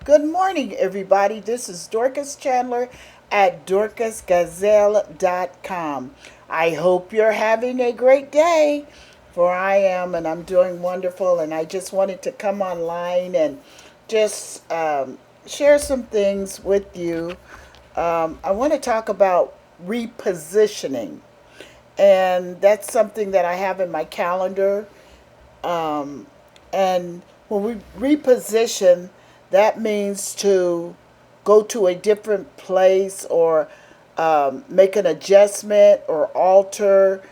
Good morning, everybody. This is Dorcas Chandler at dorcasgazelle.com. I hope you're having a great day, for I am, and I'm doing wonderful. And I just wanted to come online and just share some things with you. I want to talk about repositioning, and that's something that I have in my calendar. Um, and when we reposition, that means to go to a different place or make an adjustment or alter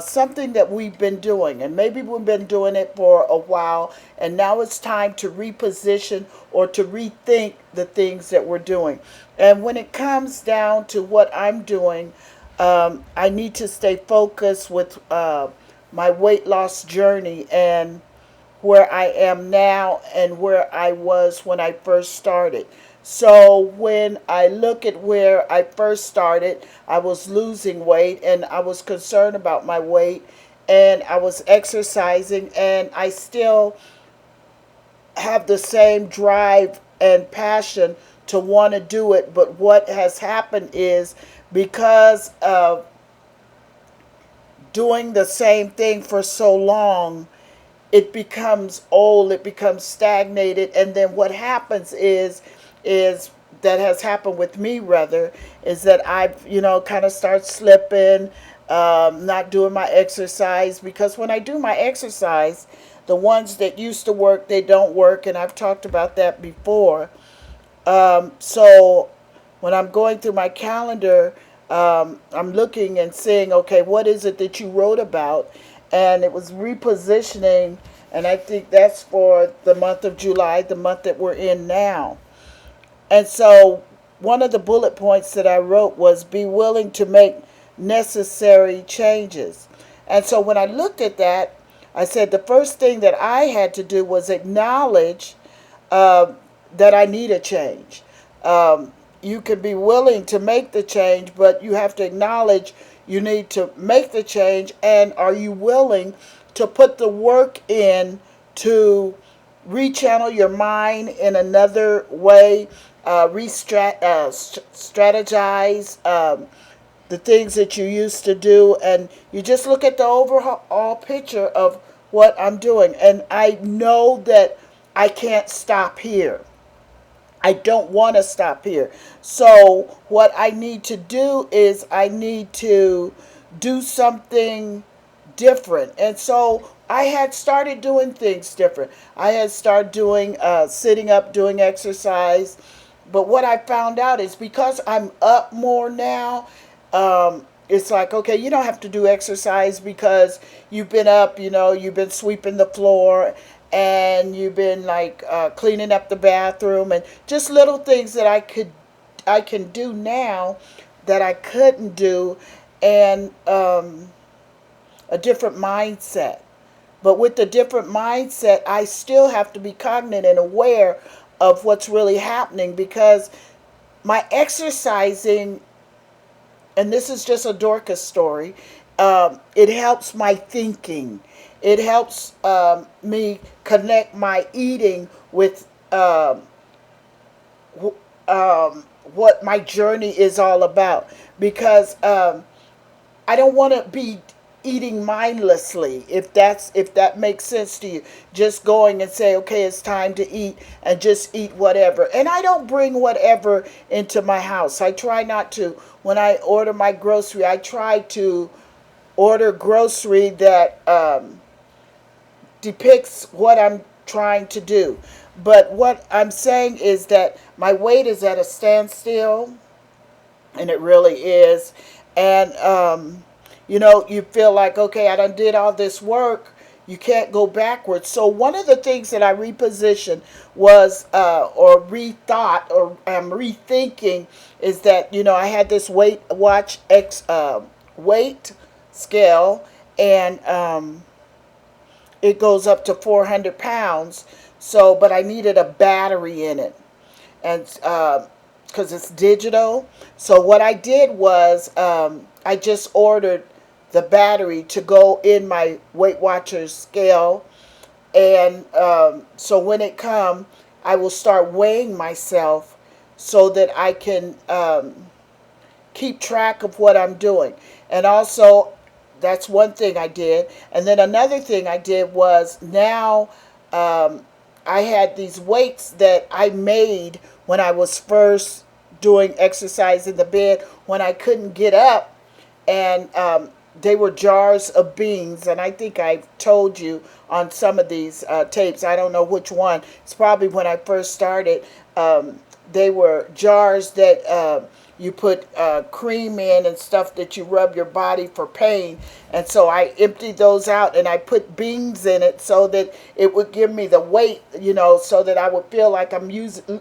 something that we've been doing. And maybe we've been doing it for a while, and now it's time to reposition or to rethink the things that we're doing. And when it comes down to what I'm doing, I need to stay focused with my weight loss journey and where I am now and where I was when I first started. So when I look at where I first started, I was losing weight and I was concerned about my weight, and I was exercising, and I still have the same drive and passion to want to do it. But what has happened is, because of doing the same thing for so long, it becomes old, it becomes stagnated, and then what happens is that has happened with me, rather, is that I've kind of start slipping, not doing my exercise, because when I do my exercise, the ones that used to work, they don't work, and I've talked about that before. So when I'm going through my calendar, I'm looking and seeing, okay, what is it that you wrote about? And it was repositioning, and I think that's for the month of July, the month that we're in now. And so one of the bullet points that I wrote was be willing to make necessary changes. And so when I looked at that, I said the first thing that I had to do was acknowledge uh, that I need a change. You can be willing to make the change, but you have to acknowledge you need to make the change. And are you willing to put the work in to rechannel your mind in another way, strategize the things that you used to do, and you just look at the overall picture of what I'm doing. And I know that I can't stop here. I don't want to stop here. So what I need to do is I need to do something different. And so I had started doing things different. I had started doing sitting up, doing exercise. But what I found out is, because I'm up more now, it's like, okay, you don't have to do exercise because you've been up, you've been sweeping the floor, and you've been like cleaning up the bathroom, and just little things that I can do now that I couldn't do, and a different mindset. But with the different mindset, I still have to be cognizant and aware of what's really happening, because my exercising, and this is just a Dorcas story, it helps my thinking. It helps me connect my eating with what my journey is all about. Because I don't want to be eating mindlessly, if that makes sense to you. Just going and say, okay, it's time to eat, and just eat whatever. And I don't bring whatever into my house. I try not to. When I order my grocery, I try to order grocery that depicts what I'm trying to do. But what I'm saying is that my weight is at a standstill, and it really is. And you feel like, okay, I done did all this work. You can't go backwards. So one of the things that I repositioned was, or rethought, or I'm rethinking, is that I had this weight scale, and it goes up to 400 pounds. So, but I needed a battery in it, and because it's digital. So what I did was, I just ordered the battery to go in my Weight Watchers scale, and so when it come, I will start weighing myself so that I can keep track of what I'm doing. And also, that's one thing I did. And then another thing I did was now um, I had these weights that I made when I was first doing exercise in the bed when I couldn't get up. And they were jars of beans. And I think I've told you on some of these tapes, I don't know which one. It's probably when I first started. They were jars that you put cream in and stuff that you rub your body for pain. And so I emptied those out and I put beans in it so that it would give me the weight, so that I would feel like I'm using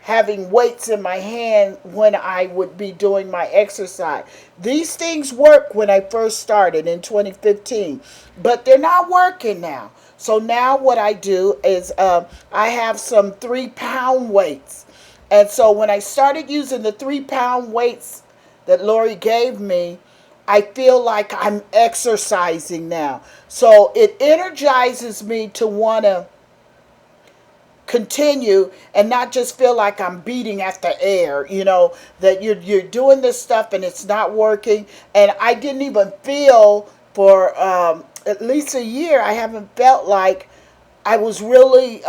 having weights in my hand when I would be doing my exercise. These things worked when I first started in 2015, but they're not working now. So now what I do is I have some 3-pound weights. And so when I started using the 3-pound weights that Lori gave me, I feel like I'm exercising now. So it energizes me to want to continue and not just feel like I'm beating at the air, that you're doing this stuff and it's not working. And I didn't even feel for at least a year, I haven't felt like I was really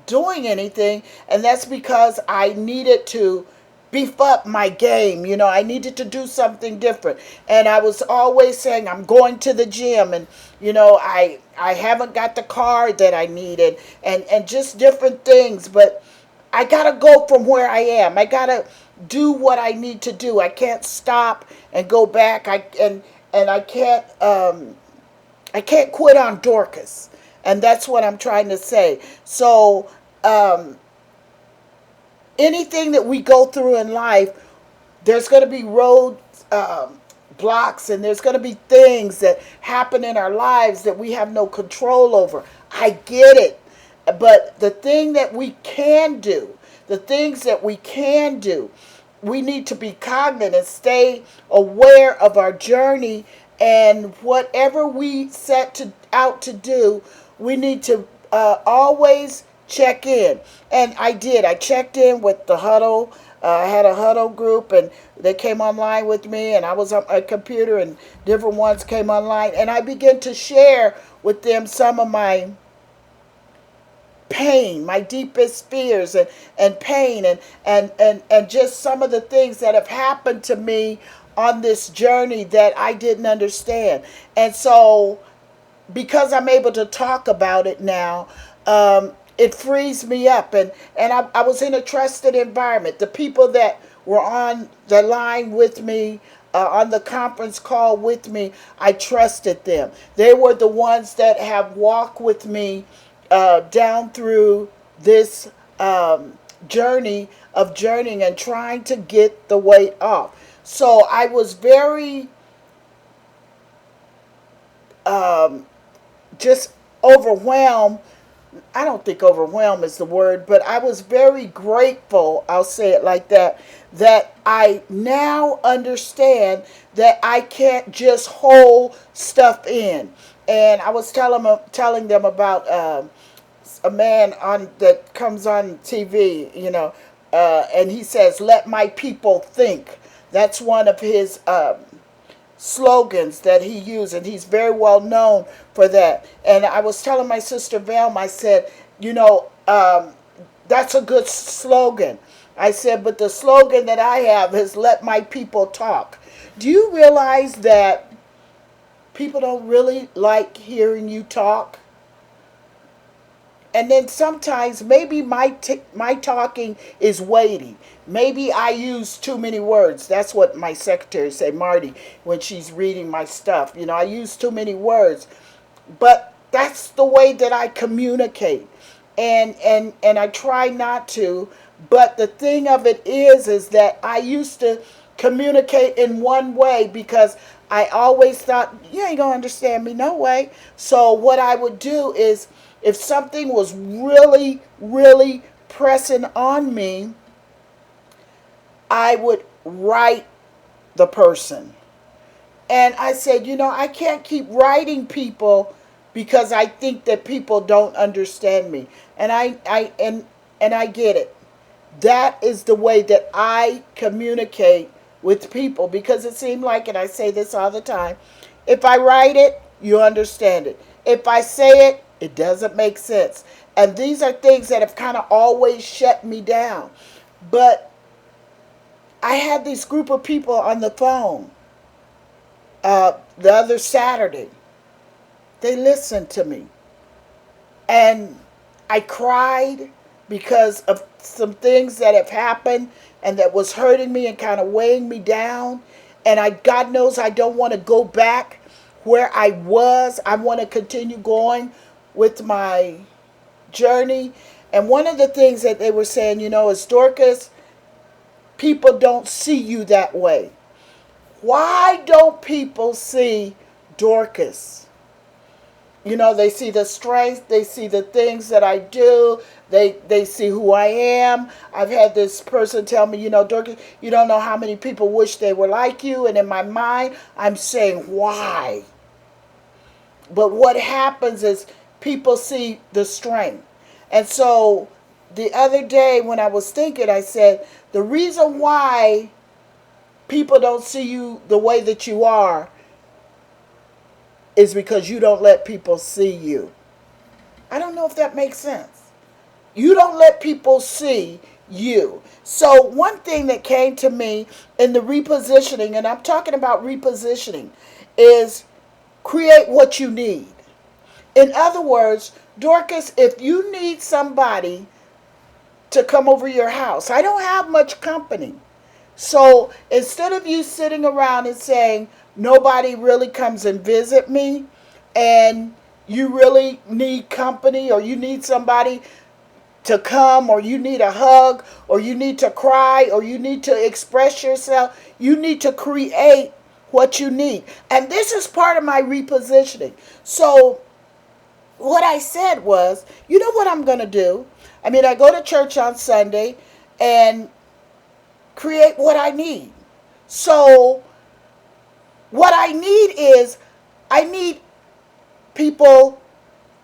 doing anything. And that's because I needed to beef up my game. I needed to do something different. And I was always saying, I'm going to the gym, and, I haven't got the car that I needed, and just different things. But I got to go from where I am. I got to do what I need to do. I can't stop and go back. And I can't quit on Dorcas. And that's what I'm trying to say. So, anything that we go through in life, there's going to be road blocks, and there's going to be things that happen in our lives that we have no control over. I get it. But the thing that we can do, the things that we can do, we need to be cognizant and stay aware of our journey, and whatever we out to do, we need to always check in. And I did. I checked in with the huddle. I had a huddle group, and they came online with me, and I was on my computer, and different ones came online, and I began to share with them some of my pain, my deepest fears, and pain, and just some of the things that have happened to me on this journey that I didn't understand. And so, because I'm able to talk about it now, it frees me up. And I was in a trusted environment. The people that were on the line with me, on the conference call with me, I trusted them. They were the ones that have walked with me down through this journey of journeying and trying to get the weight off. So I was very just overwhelmed. I don't think overwhelmed is the word, but I was very grateful, I'll say it like that, that I now understand that I can't just hold stuff in. And I was telling them about a man that comes on TV, and he says, "Let my people think." That's one of his slogans that he used, and he's very well known for that. And I was telling my sister Velma, I said, that's a good slogan. I said, but the slogan that I have is "Let my people talk." Do you realize that people don't really like hearing you talk? And then sometimes maybe my talking is weighty. Maybe I use too many words. That's what my secretary say, Marty, when she's reading my stuff. I use too many words. But that's the way that I communicate. And I try not to. But the thing of it is that I used to communicate in one way because I always thought, you ain't going to understand me no way. So what I would do is, if something was really, really pressing on me, I would write the person. And I said, I can't keep writing people because I think that people don't understand me. And and I get it. That is the way that I communicate with people, because it seemed like, and I say this all the time, if I write it, you understand it. If I say it, it doesn't make sense. And these are things that have kind of always shut me down. But I had this group of people on the phone the other Saturday. They listened to me. And I cried because of some things that have happened and that was hurting me and kind of weighing me down. And God knows I don't want to go back where I was. I want to continue going with my journey. And one of the things that they were saying, is, Dorcas, people don't see you that way. Why don't people see Dorcas? They see the strength, they see the things that I do, they see who I am. I've had this person tell me, Dorcas, you don't know how many people wish they were like you. And in my mind, I'm saying, why? But what happens is people see the strength. And so the other day when I was thinking, I said, the reason why people don't see you the way that you are is because you don't let people see you. I don't know if that makes sense. You don't let people see you. So one thing that came to me in the repositioning, and I'm talking about repositioning, is create what you need. In other words, Dorcas, if you need somebody to come over your house, I don't have much company. So instead of you sitting around and saying, nobody really comes and visit me, and you really need company, or you need somebody to come, or you need a hug, or you need to cry, or you need to express yourself, you need to create what you need. And this is part of my repositioning. So what I said was, you know what I'm going to do? I go to church on Sunday and create what I need. So what I need is, I need people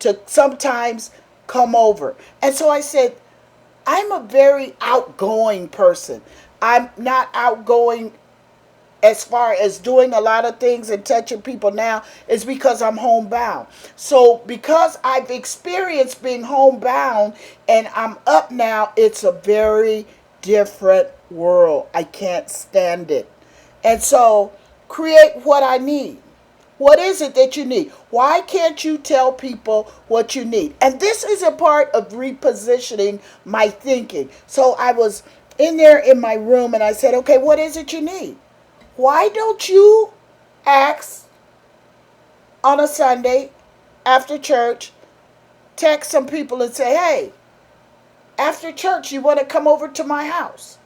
to sometimes come over. And so I said, I'm a very outgoing person. I'm not outgoing as far as doing a lot of things and touching people now, is because I'm homebound. So because I've experienced being homebound and I'm up now, it's a very different world. I can't stand it. And so create what I need. What is it that you need? Why can't you tell people what you need? And this is a part of repositioning my thinking. So I was in there in my room and I said, okay, what is it you need? Why don't you ask on a Sunday after church, text some people and say, hey, after church, you want to come over to my house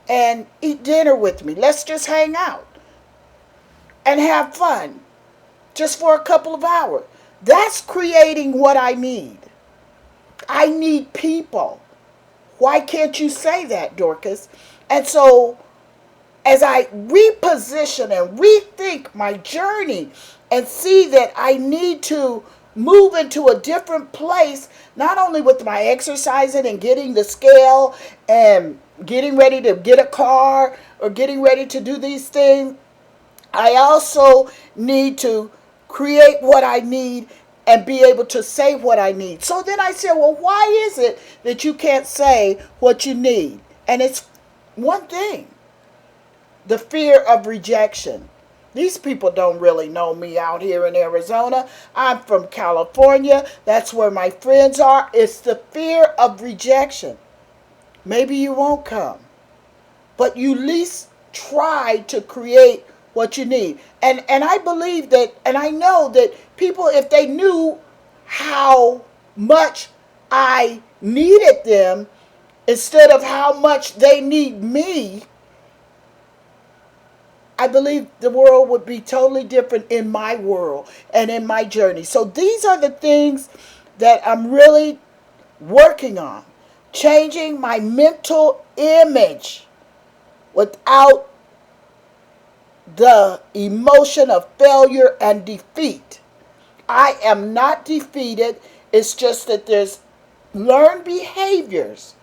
and eat dinner with me? Let's just hang out and have fun just for a couple of hours. That's creating what I need. I need people. Why can't you say that, Dorcas? And so as I reposition and rethink my journey and see that I need to move into a different place, not only with my exercising and getting the scale and getting ready to get a car or getting ready to do these things, I also need to create what I need and be able to say what I need. So then I said, well, why is it that you can't say what you need? And it's one thing: the fear of rejection. These people don't really know me out here in Arizona. I'm from California. That's where my friends are. It's the fear of rejection. Maybe you won't come, but you at least try to create what you need. And I believe that, and I know that people, if they knew how much I needed them instead of how much they need me, I believe the world would be totally different in my world and in my journey. So these are the things that I'm really working on. Changing my mental image without the emotion of failure and defeat. I am not defeated. It's just that there's learned behaviors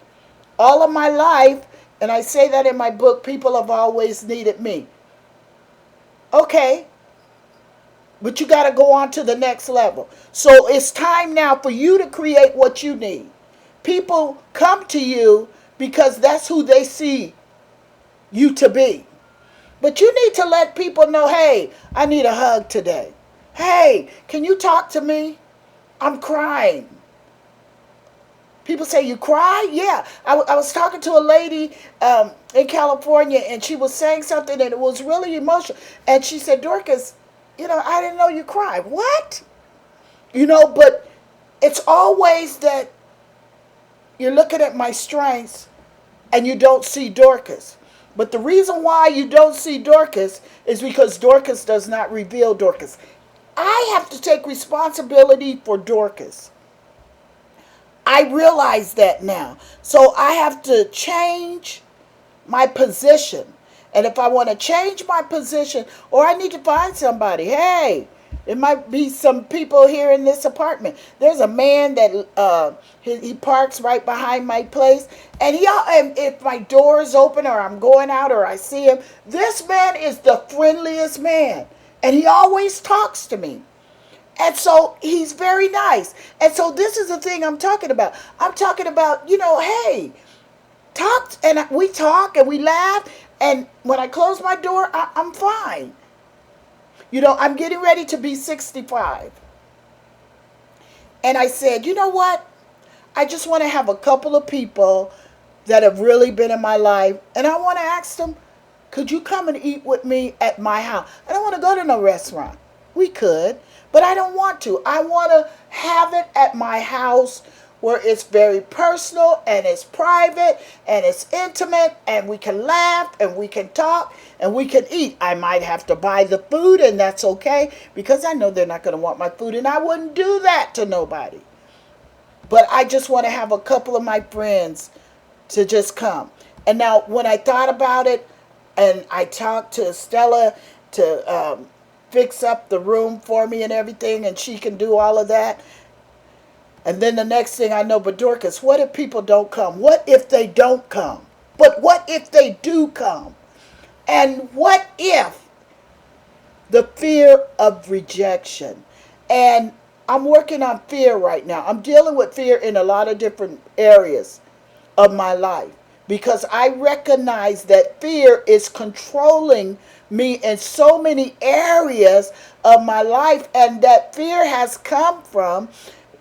All of my life, and I say that in my book, people have always needed me. Okay, but you got to go on to the next level. So it's time now for you to create what you need. People come to you because that's who they see you to be. But you need to let people know, hey, I need a hug today. Hey, can you talk to me? I'm crying. People say, you cry? Yeah. I was talking to a lady in California, and she was saying something, and it was really emotional. And she said, Dorcas, I didn't know you cried. What? But it's always that you're looking at my strengths and you don't see Dorcas. But the reason why you don't see Dorcas is because Dorcas does not reveal Dorcas. I have to take responsibility for Dorcas. I realize that now. So I have to change my position. And if I want to change my position, or I need to find somebody, hey, it might be some people here in this apartment. There's a man that he parks right behind my place, and if my door is open or I'm going out or I see him, this man is the friendliest man, and he always talks to me. And so he's very nice. And so this is the thing I'm talking about. I'm talking about, hey, and we talk and we laugh. And when I close my door, I'm fine. I'm getting ready to be 65. And I said, you know what? I just want to have a couple of people that have really been in my life. And I want to ask them, could you come and eat with me at my house? I don't want to go to no restaurant. We could, but I don't want to. I want to have it at my house where it's very personal and it's private and it's intimate and we can laugh and we can talk and we can eat. I might have to buy the food, and that's okay because I know they're not going to want my food, and I wouldn't do that to nobody. But I just want to have a couple of my friends to just come. And now when I thought about it and I talked to Stella to fix up the room for me and everything, and she can do all of that. And then the next thing I know, but Dorcas, what if people don't come? What if they don't come? But what if they do come? And what if the fear of rejection? And I'm working on fear right now. I'm dealing with fear in a lot of different areas of my life because I recognize that fear is controlling me in so many areas of my life, and that fear has come from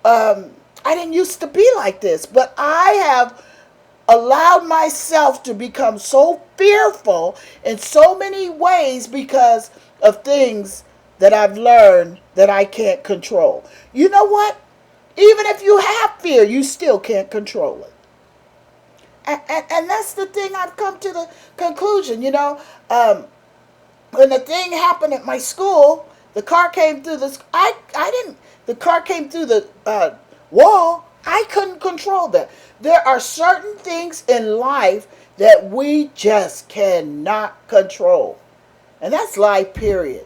I didn't used to be like this, but I have allowed myself to become so fearful in so many ways because of things that I've learned that I can't control. You know what? Even if you have fear, you still can't control it. And that's the thing I've come to the conclusion, when the thing happened at my school, the car came through the car came through the wall. I couldn't control that. There are certain things in life that we just cannot control. And that's life, period.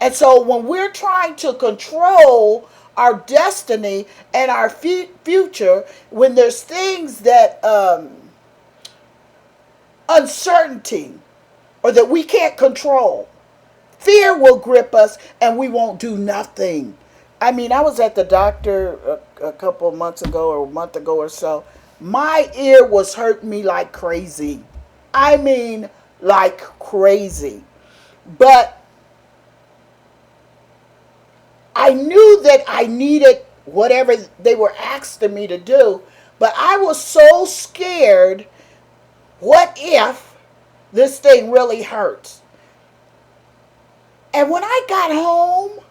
And so when we're trying to control our destiny and our future, when there's things that uncertainty or that we can't control, fear will grip us and we won't do nothing. I mean, I was at the doctor a couple of months ago or a month ago or so. My ear was hurting me like crazy. I mean, like crazy. But I knew that I needed whatever they were asking me to do. But I was so scared. What if this thing really hurts? And when I got home,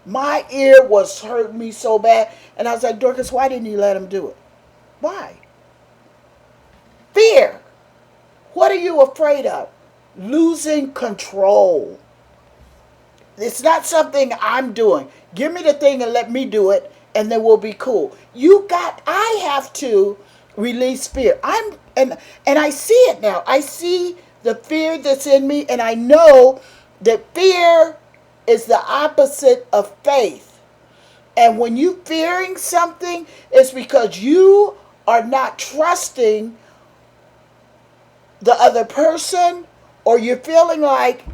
my ear was hurting me so bad. And I was like, Dorcas, why didn't you let him do it? Why? Fear. What are you afraid of? Losing control. It's not something I'm doing. Give me the thing and let me do it, and then we'll be cool. I have to release fear. And I see it now. I see the fear that's in me, and I know that fear is the opposite of faith. And when you fearing something, it's because you are not trusting the other person, or you're feeling like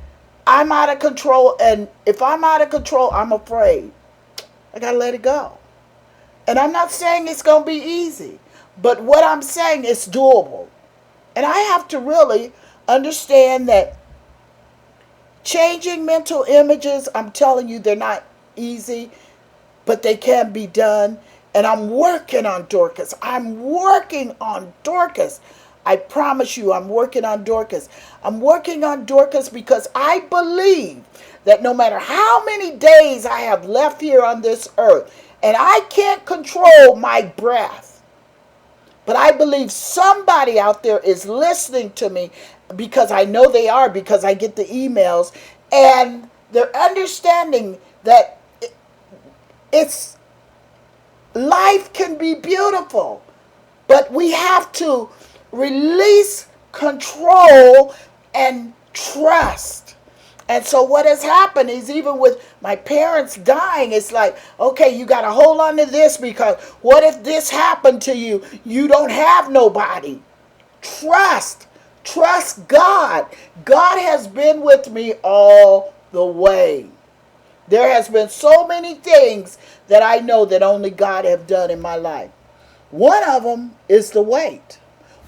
I'm out of control, and if I'm out of control, I'm afraid. I gotta let it go. And I'm not saying it's gonna be easy, but what I'm saying is doable. And I have to really understand that changing mental images, I'm telling you, they're not easy, but they can be done. And I'm working on Dorcas. I'm working on Dorcas. I promise you, I'm working on Dorcas. I'm working on Dorcas because I believe that no matter how many days I have left here on this earth, and I can't control my breath, but I believe somebody out there is listening to me, because I know they are, because I get the emails, and they're understanding that it's life can be beautiful, but we have to release control and trust. And so what has happened is, even with my parents dying, it's like, okay, you got to hold on to this, because what if this happened to you? You don't have nobody. Trust. Trust God. God has been with me all the way. There has been so many things that I know that only God have done in my life. One of them is the wait.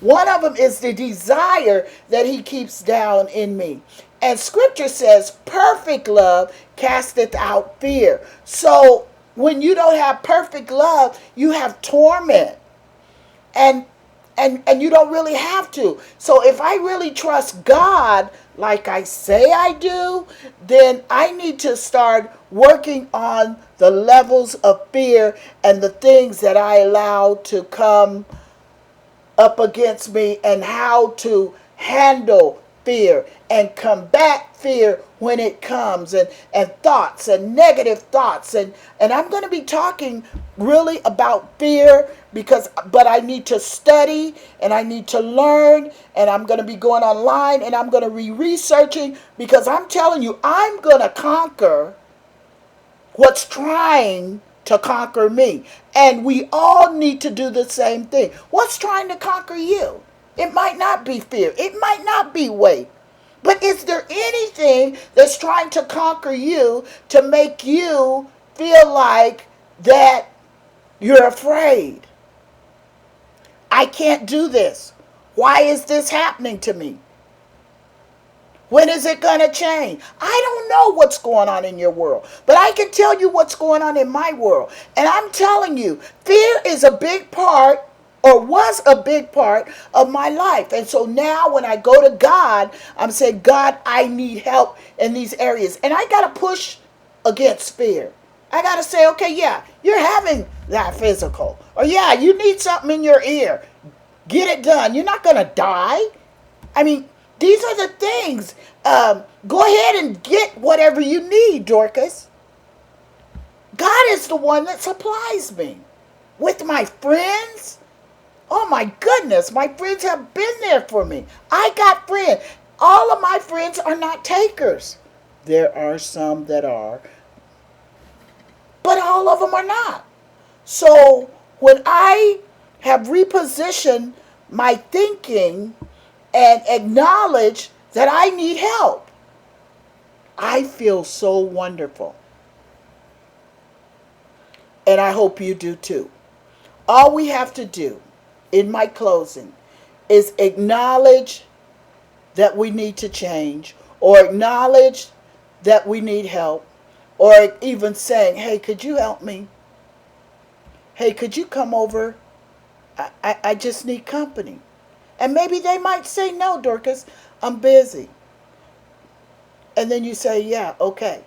One of them is the desire that he keeps down in me. And scripture says, perfect love casteth out fear. So when you don't have perfect love, you have torment. And and you don't really have to. So if I really trust God like I say I do, then I need to start working on the levels of fear and the things that I allow to come up against me, and how to handle fear and combat fear when it comes, and thoughts and negative thoughts, and I'm going to be talking really about fear, because but I need to study and I need to learn, and I'm going to be going online and I'm going to be researching, because I'm telling you, I'm going to conquer what's trying to conquer me. And we all need to do the same thing. What's trying to conquer you? It might not be fear. It might not be weight. But is there anything that's trying to conquer you to make you feel like that you're afraid? I can't do this. Why is this happening to me? When is it going to change? I don't know what's going on in your world, but I can tell you what's going on in my world. And I'm telling you, fear is a big part, or was a big part of my life. And so now when I go to God, I'm saying, God, I need help in these areas. And I got to push against fear. I got to say, okay, yeah, you're having that physical. Or yeah, you need something in your ear. Get it done. You're not going to die. I mean, these are the things. Go ahead and get whatever you need, Dorcas. God is the one that supplies me. With my friends, oh my goodness, my friends have been there for me. I got friends. All of my friends are not takers. There are some that are, but all of them are not. So when I have repositioned my thinking and acknowledge that I need help, I feel so wonderful. And I hope you do too. All we have to do, in my closing, is acknowledge that we need to change, or acknowledge that we need help, or even saying, hey, could you help me? Hey, could you come over? I just need company. And maybe they might say, no, Dorcas, I'm busy. And then you say, yeah, okay.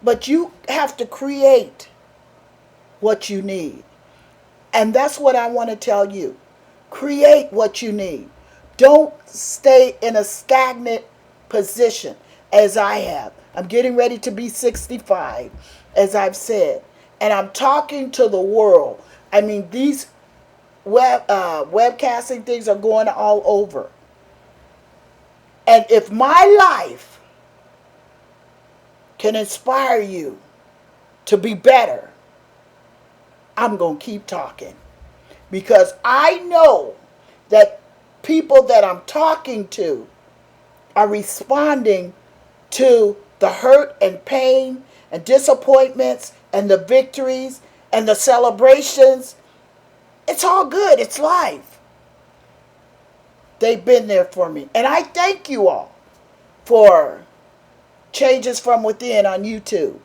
But you have to create what you need. And that's what I want to tell you. Create what you need. Don't stay in a stagnant position as I have. I'm getting ready to be 65, as I've said. And I'm talking to the world. I mean, these webcasting things are going all over. And if my life can inspire you to be better, I'm going to keep talking. Because I know that people that I'm talking to are responding to the hurt and pain and disappointments and the victories and the celebrations. It's all good. It's life. They've been there for me. And I thank you all for Changes from Within on YouTube,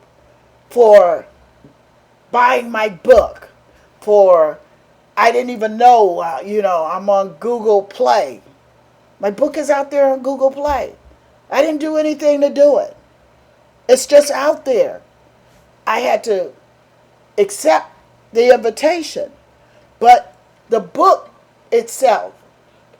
for buying my book, for, I didn't even know, I'm on Google Play. My book is out there on Google Play. I didn't do anything to do it. It's just out there. I had to accept the invitation. But the book itself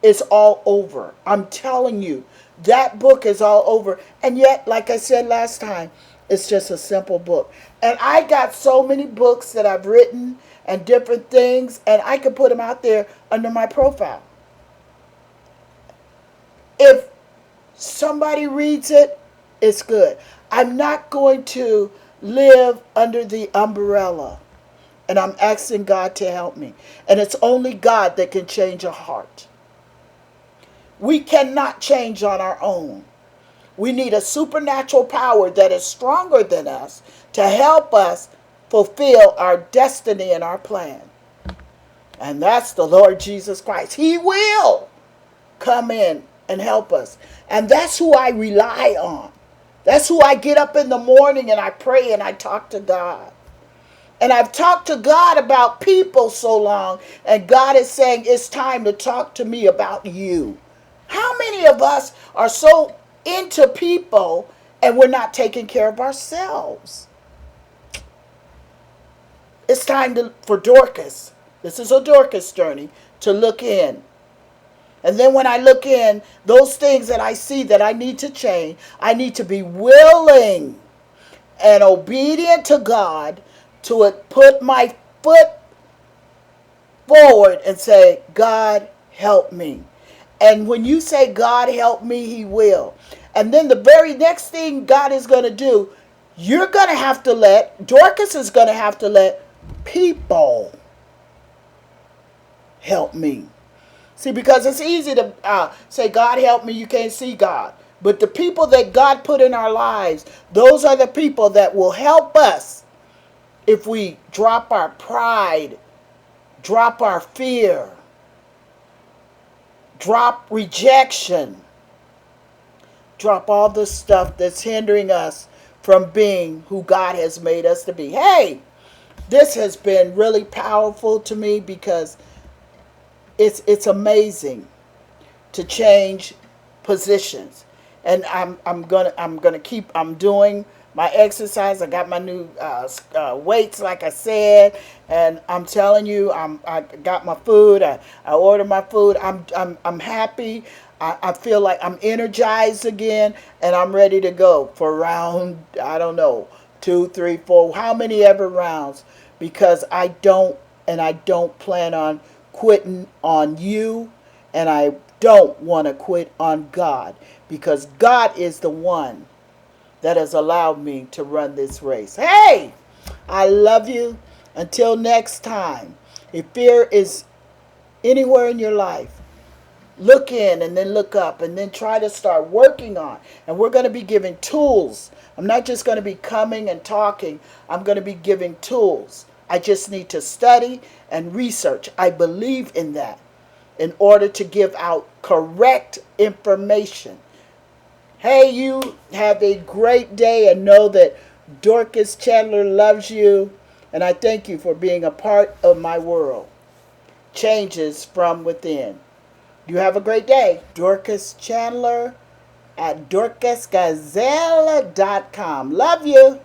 is all over. I'm telling you, that book is all over. And yet, like I said last time, it's just a simple book. And I got so many books that I've written and different things, and I can put them out there under my profile. If somebody reads it, it's good. I'm not going to live under the umbrella. And I'm asking God to help me. And it's only God that can change a heart. We cannot change on our own. We need a supernatural power that is stronger than us to help us fulfill our destiny and our plan. And that's the Lord Jesus Christ. He will come in and help us. And that's who I rely on. That's who I get up in the morning and I pray and I talk to God. And I've talked to God about people so long, and God is saying it's time to talk to me about you. How many of us are so into people and we're not taking care of ourselves? It's time for Dorcas. This is a Dorcas journey, to look in. And then when I look in, those things that I see that I need to change, I need to be willing and obedient to God to put my foot forward and say, God, help me. And when you say, God, help me, He will. And then the very next thing God is going to do, you're going to have to Dorcas is going to have to let people help me. See, because it's easy to say, God, help me, you can't see God. But the people that God put in our lives, those are the people that will help us if we drop our pride, drop our fear, drop rejection, drop all the stuff that's hindering us from being who God has made us to be. Hey, this has been really powerful to me because it's amazing to change positions. And I'm gonna keep doing my exercise. I got my new weights, like I said, and I'm telling you, I got my food. I ordered my food. I'm happy. I feel like I'm energized again, and I'm ready to go for round, I don't know, 2, 3, 4, how many ever rounds, because I don't plan on quitting on you, and I don't want to quit on God, because God is the one that has allowed me to run this race. Hey, I love you. Until next time, if fear is anywhere in your life, look in and then look up and then try to start working on. And we're going to be giving tools. I'm not just going to be coming and talking. I'm going to be giving tools. I just need to study and research. I believe in that in order to give out correct information. Hey, you have a great day, and know that Dorcas Chandler loves you, and I thank you for being a part of my world. Changes from within. You have a great day. Dorcas Chandler at dorcasgazelle.com. Love you.